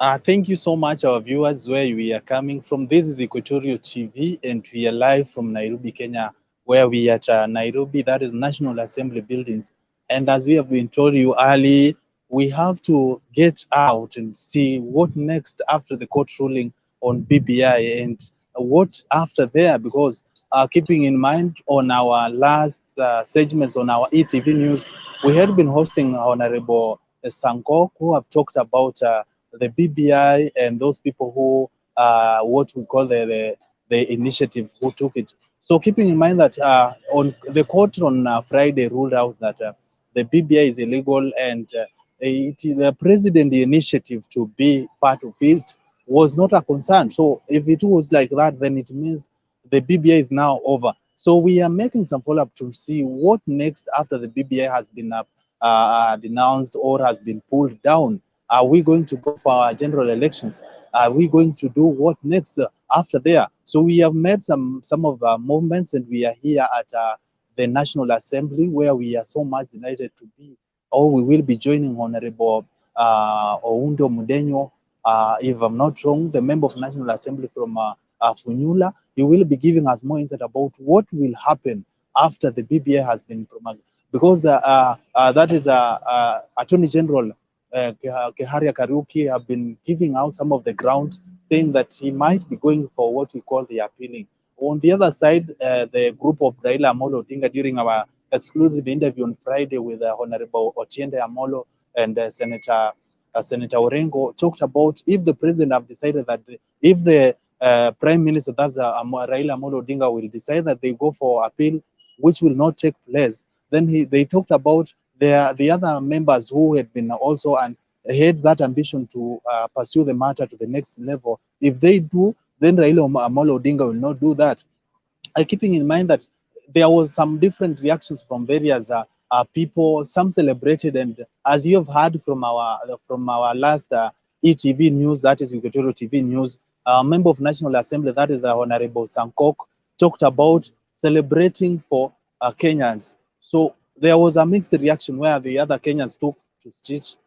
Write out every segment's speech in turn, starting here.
Thank you so much, our viewers, where we are coming from. This is Equatorial TV, and we are live from Nairobi, Kenya, where we are at Nairobi, that is National Assembly buildings. And as we have been told you early, we have to get out and see what next after the court ruling on BBI and what after there, because keeping in mind on our last segments on our ETV news, we had been hosting Honorable Sanko, who have talked about the BBI and those people who what we call the initiative who took it. So keeping in mind that on the court on Friday ruled out that the BBI is illegal and the president initiative to be part of it was not a concern. So if it was like that, then it means the BBI is now over. So we are making some follow-up to see what next after the BBI has been denounced or has been pulled down. Are we going to go for our general elections? Are we going to do what next after there? So we have made some of our movements, and we are here at the National Assembly, where we are so much delighted to be. Or we will be joining Honorable Oundo Mudenyo, if I'm not wrong, the member of National Assembly from Funyula. He will be giving us more insight about what will happen after the BBA has been promulgated, because that is Attorney General Keharia Kariuki have been giving out some of the ground, saying that he might be going for what we call the appealing. On the other side, the group of Raila Amolo Odinga, during our exclusive interview on Friday with Honorable Otiende Amolo and Senator Orengo, talked about if the president have decided that if the Prime Minister, that's Raila Amolo Odinga, will decide that they go for appeal, which will not take place, then they talked about the other members who had been also and had that ambition to pursue the matter to the next level. If they do, then Raila Amolo Odinga will not do that. Keeping in mind that there was some different reactions from various people. Some celebrated, and as you have heard from our last ETV news, that is Equatorial TV news, member of National Assembly, that is Honorable Sankok, talked about celebrating for Kenyans. So there was a mixed reaction where the other Kenyans took to streets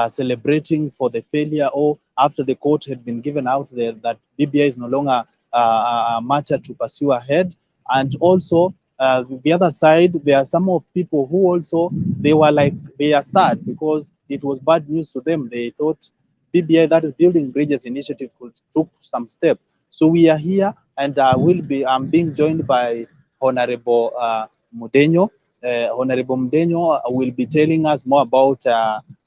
celebrating for the failure, or after the court had been given out there that BBI is no longer a matter to pursue ahead. And also the other side, there are some of people who also they were like they are sad because it was bad news to them. They thought BBI, that is Building Bridges Initiative, could took some step. So we are here, and I'm being joined by Honorable Mudenyo. Honorable Mudenyo will be telling us more about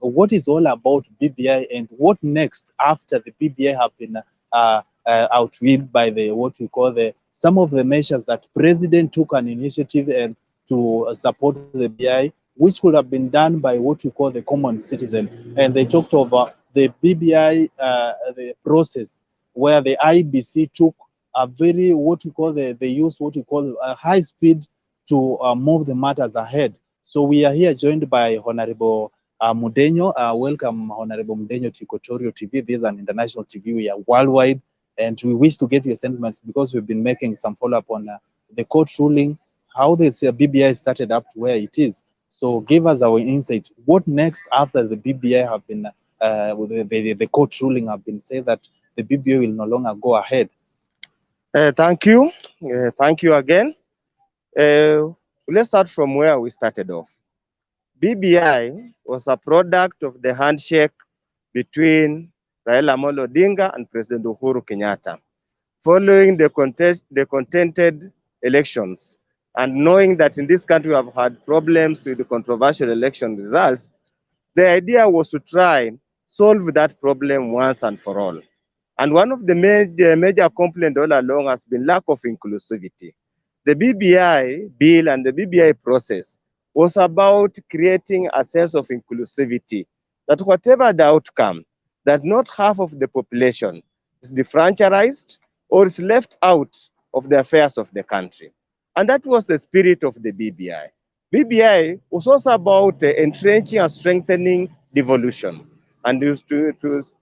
what is all about BBI and what next after the BBI have been outweighed by the what we call the some of the measures that President took an initiative and to support the BBI, which could have been done by what we call the common citizen. And they talked about the BBI the process where the IBC took a very what we call they used what we call a high speed to move the matters ahead. So we are here joined by Honorable Mudenyo. Welcome, Honorable Mudenyo, to Equatorial TV. This is an international TV. We are worldwide, and we wish to get your sentiments because we've been making some follow-up on the court ruling, how this BBI started up to where it is. So give us our insight. What next after the BBI have been, the court ruling have been said that the BBI will no longer go ahead? Thank you. Thank you again. Let's start from where we started off. BBI was a product of the handshake between Raila Amolo Odinga and President Uhuru Kenyatta. Following the contested elections and knowing that in this country we have had problems with the controversial election results, the idea was to try solve that problem once and for all. And one of the major complaints all along has been lack of inclusivity. The BBI bill and the BBI process was about creating a sense of inclusivity, that whatever the outcome, that not half of the population is defranchised or is left out of the affairs of the country. And that was the spirit of the BBI. BBI was also about entrenching and strengthening devolution. And to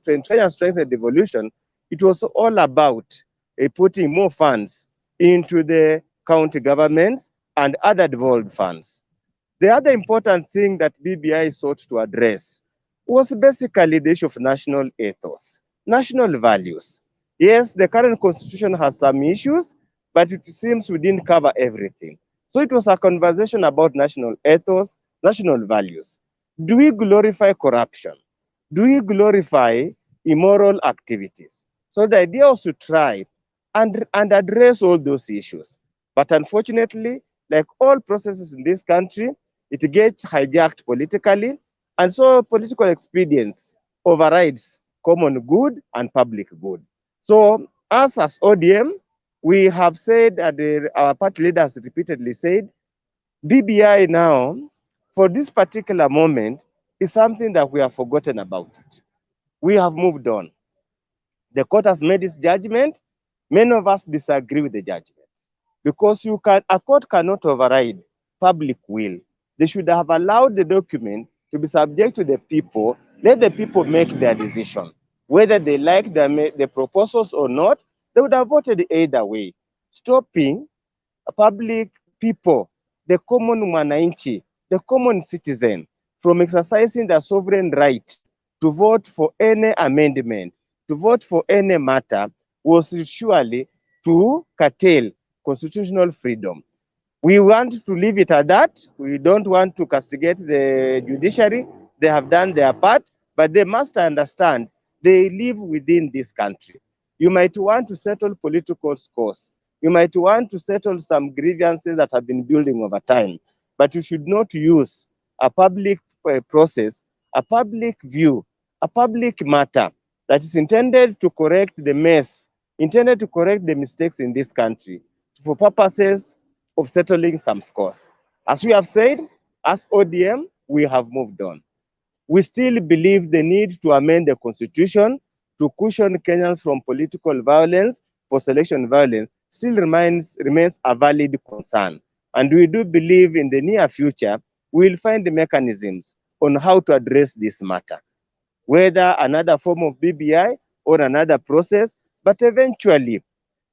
entrench and strengthen devolution, it was all about putting more funds into the county governments and other devolved funds. The other important thing that BBI sought to address was basically the issue of national ethos. national values. Yes, the current constitution has some issues, but it seems we didn't cover everything. So it was a conversation about national ethos, national values. Do we glorify corruption? Do we glorify immoral activities? So the idea was to try and address all those issues. But unfortunately, like all processes in this country, it gets hijacked politically, and so political expedience overrides common good and public good. So us as ODM, we have said, and our party leaders repeatedly said, BBI now, for this particular moment, is something that we have forgotten about it. We have moved on. The court has made its judgment. Many of us disagree with the judgment because a court cannot override public will. They should have allowed the document to be subject to the people. Let the people make their decision. Whether they like the proposals or not, they would have voted either way. Stopping public people, the common mwananchi, the common citizen, from exercising their sovereign right to vote for any amendment, to vote for any matter, was surely to curtail constitutional freedom. We want to leave it at that. We don't want to castigate the judiciary. They have done their part, but they must understand they live within this country. You might want to settle political scores. You might want to settle some grievances that have been building over time, but you should not use a public process, a public view, a public matter that is intended to correct the mess, intended to correct the mistakes in this country for purposes of settling some scores. As we have said, as ODM, we have moved on. We still believe the need to amend the constitution to cushion Kenyans from political violence, post-election violence, still remains a valid concern. And we do believe in the near future, we will find the mechanisms on how to address this matter, whether another form of BBI or another process, but eventually,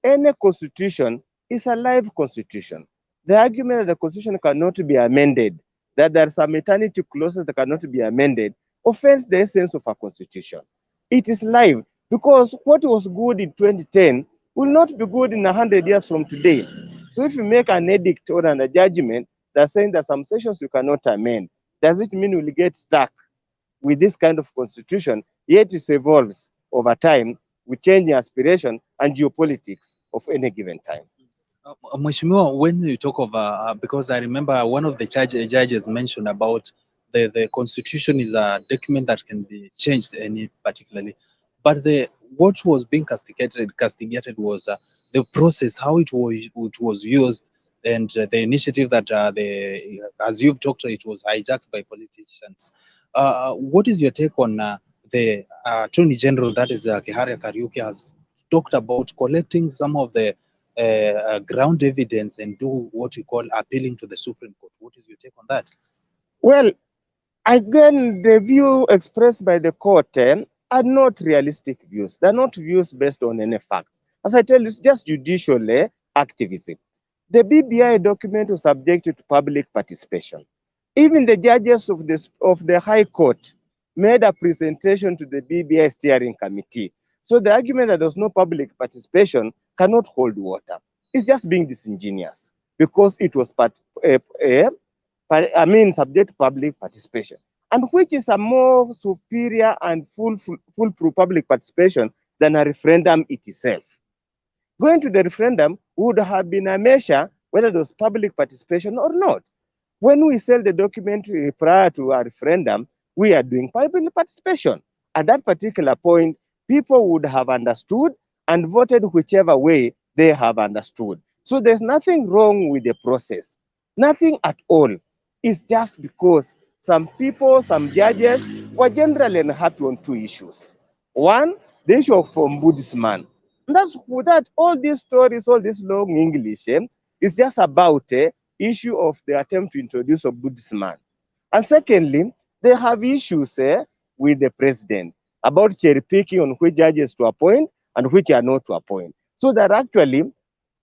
any constitution is a live constitution. The argument that the constitution cannot be amended, that there are some eternity clauses that cannot be amended, offends the essence of a constitution. It is live because what was good in 2010 will not be good in 100 years from today. So if you make an edict or a judgment that's saying that some sections you cannot amend, does it mean we'll get stuck with this kind of constitution? Yet it evolves over time with changing aspiration and geopolitics of any given time. Mheshimiwa, when you talk of, because I remember one of the judges mentioned about the constitution is a document that can be changed any particularly, but what was being castigated was the process, how it was used, and the initiative that as you've talked, it was hijacked by politicians. What is your take on the Attorney General, that is Kiharia Kariuki, has talked about collecting some of the ground evidence and do what we call appealing to the Supreme Court? What is your take on that? Well, again, the view expressed by the court are not realistic views. They're not views based on any facts. As I tell you, it's just judicial activism. The BBI document was subjected to public participation. Even the judges of the High Court made a presentation to the BBI steering committee. So the argument that there was no public participation cannot hold water. It's just being disingenuous because it was subject to public participation, and which is a more superior and foolproof public participation than a referendum itself. Going to the referendum would have been a measure whether there was public participation or not. When we sell the document prior to a referendum, we are doing public participation. At that particular point, people would have understood and voted whichever way they have understood. So there's nothing wrong with the process, nothing at all. It's just because some people, some judges were generally unhappy on two issues. One, the issue of ombudsman. And that's that all these stories, all this long English, is just about issue of the attempt to introduce ombudsman. And secondly, they have issues with the president about cherry picking on which judges to appoint and which are not to appoint. So they're actually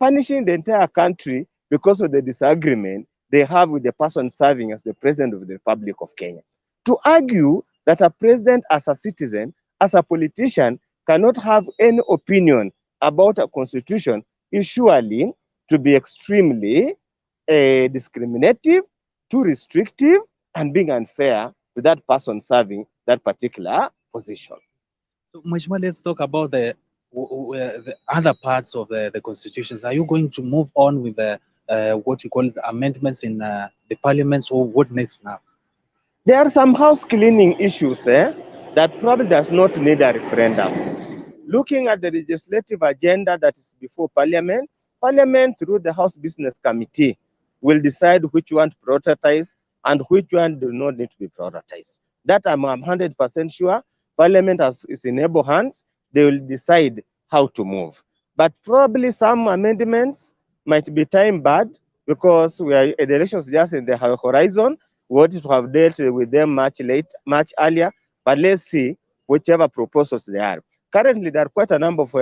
punishing the entire country because of the disagreement they have with the person serving as the president of the Republic of Kenya. To argue that a president as a citizen, as a politician, cannot have any opinion about a constitution is surely to be extremely discriminative, too restrictive, and being unfair to that person serving that particular position. So, Mheshimiwa, let's talk about the other parts of the constitutions. Are you going to move on with the what you call the amendments in the parliaments, or what next now? There are some house cleaning issues that probably does not need a referendum. Looking at the legislative agenda that is before Parliament, Parliament through the House Business Committee will decide which one to prioritize and which one do not need to be prioritized. That I'm 100% sure. Parliament is in able hands. They will decide how to move. But probably some amendments might be time barred because the elections just in the horizon. We wanted to have dealt with them much earlier, but let's see whichever proposals they are. Currently, there are quite a number of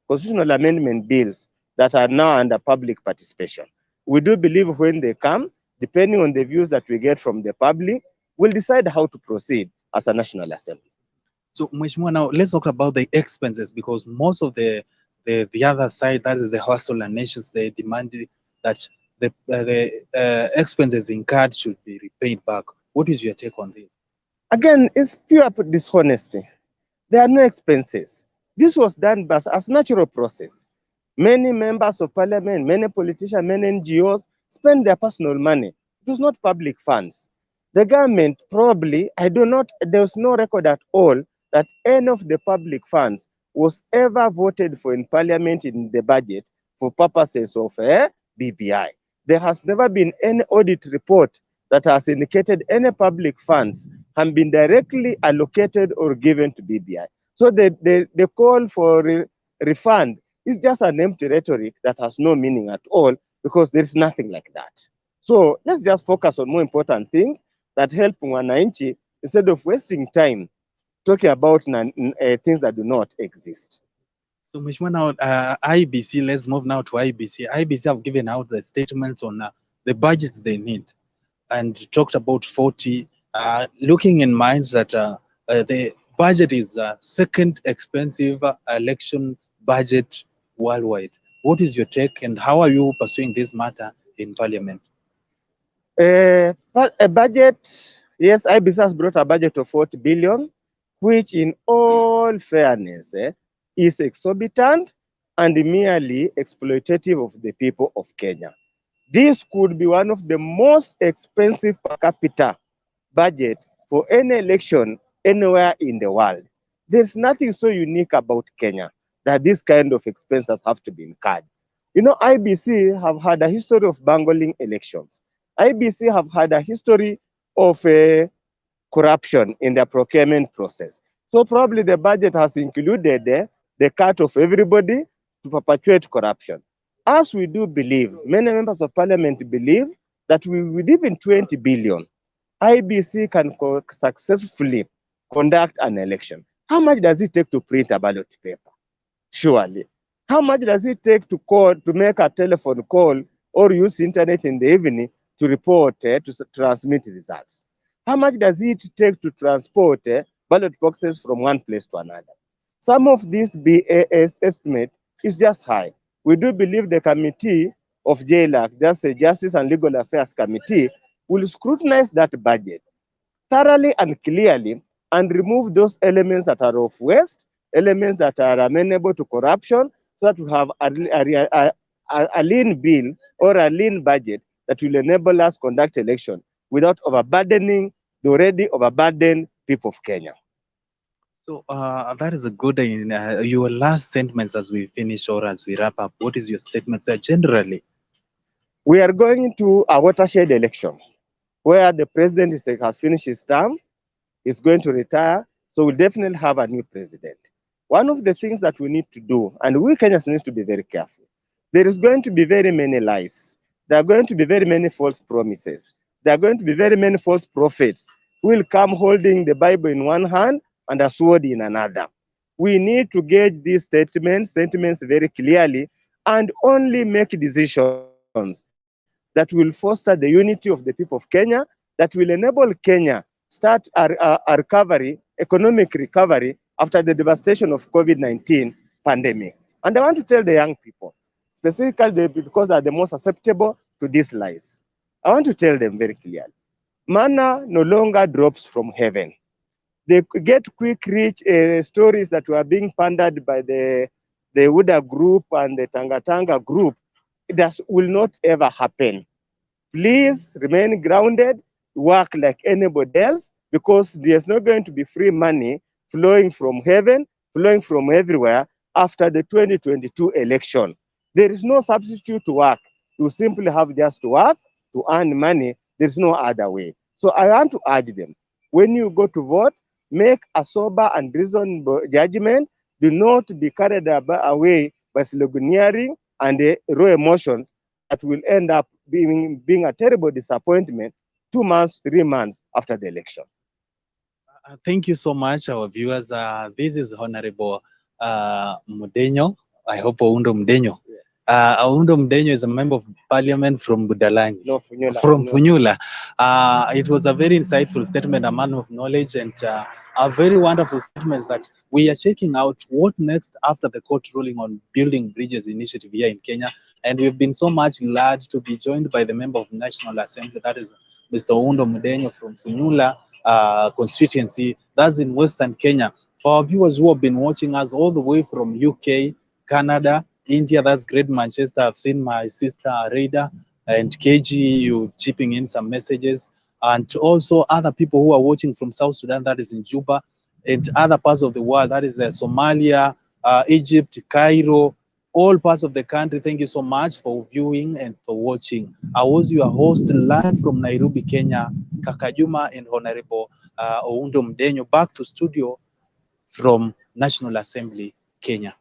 constitutional amendment bills that are now under public participation. We do believe when they come, depending on the views that we get from the public, we'll decide how to proceed as a National Assembly. So, Mheshimiwa, now let's talk about the expenses, because most of the other side, that is the hostile nations, they demanded that the expenses incurred should be repaid back. What is your take on this? Again, it's pure dishonesty. There are no expenses. This was done as natural process. Many members of parliament, many politicians, many NGOs spend their personal money. It was not public funds. The government probably, there's no record at all that any of the public funds was ever voted for in parliament in the budget for purposes of BBI. There has never been any audit report that has indicated any public funds have been directly allocated or given to BBI. So the call for refund is just an empty rhetoric that has no meaning at all because there's nothing like that. So let's just focus on more important things that help wananchi instead of wasting time talking about things that do not exist. So, Mheshimiwa, now IBC, let's move now to IBC. IBC have given out the statements on the budgets they need and talked about 40, looking in minds that the budget is second expensive election budget worldwide. What is your take, and how are you pursuing this matter in Parliament? A budget, yes, IBC has brought a budget of 40 billion, which in all fairness is exorbitant and merely exploitative of the people of Kenya. This could be one of the most expensive per capita budget for any election anywhere in the world. There's nothing so unique about Kenya that this kind of expenses have to be incurred. You know, IBC have had a history of bungling elections. IBC have had a history of corruption in the procurement process. So probably the budget has included the cut of everybody to perpetuate corruption. As we do believe, many members of parliament believe that with even 20 billion, IBC can successfully conduct an election. How much does it take to print a ballot paper? Surely. How much does it take to make a telephone call or use internet in the evening to report, to transmit results? How much does it take to transport ballot boxes from one place to another? Some of this BAS estimate is just high. We do believe the committee of JLAC, that's a Justice and Legal Affairs Committee, will scrutinize that budget thoroughly and clearly and remove those elements that are of waste, elements that are amenable to corruption, so that we have a lean bill or a lean budget that will enable us conduct election without overburdening the already overburdened people of Kenya. So that is a good, your last sentiments as we finish or as we wrap up. What is your statement, sir, generally? We are going to a watershed election where the president has finished his term, is going to retire, so we'll definitely have a new president. One of the things that we need to do, and we Kenyans need to be very careful, there is going to be very many lies. There are going to be very many false promises. There are going to be very many false prophets who will come holding the Bible in one hand and a sword in another. We need to gauge these sentiments very clearly and only make decisions that will foster the unity of the people of Kenya, that will enable Kenya start a recovery, economic recovery, after the devastation of COVID-19 pandemic. And I want to tell the young people, specifically because they are the most susceptible to these lies. I want to tell them very clearly, manna no longer drops from heaven. They get quick rich stories that were being pandered by the Uda group and the Tanga group. That will not ever happen. Please remain grounded, work like anybody else, because there's not going to be free money flowing from heaven, flowing from everywhere after the 2022 election. There is no substitute to work. You simply have just to work to earn money. There's no other way. So I want to urge them, when you go to vote, make a sober and reasonable judgment. Do not be carried away by sloganeering and raw emotions that will end up being a terrible disappointment 2 months, 3 months after the election. Thank you so much, our viewers. This is Honorable Mudenyo. I hope Oundo Mudenyo. Yes. Oundo Mudenyo is a member of parliament from Budalangi. No, Funyula. From Funyula. It was a very insightful statement, a man of knowledge, and a very wonderful statements that we are checking out what next after the court ruling on building bridges initiative here in Kenya. And we've been so much glad to be joined by the member of National Assembly, that is Mr. Oundo Mudenyo from Funyula constituency, that's in Western Kenya. For our viewers who have been watching us all the way from UK, Canada, India, that's Great Manchester. I've seen my sister Rada and KG, you chipping in some messages, and also other people who are watching from South Sudan, that is in Juba, and other parts of the world, that is Somalia, Egypt, Cairo, all parts of the country. Thank you so much for viewing and for watching. I was your host live from Nairobi, Kenya, Kaka Juma and Honorable Oundo Mudenyo, back to studio from National Assembly, Kenya.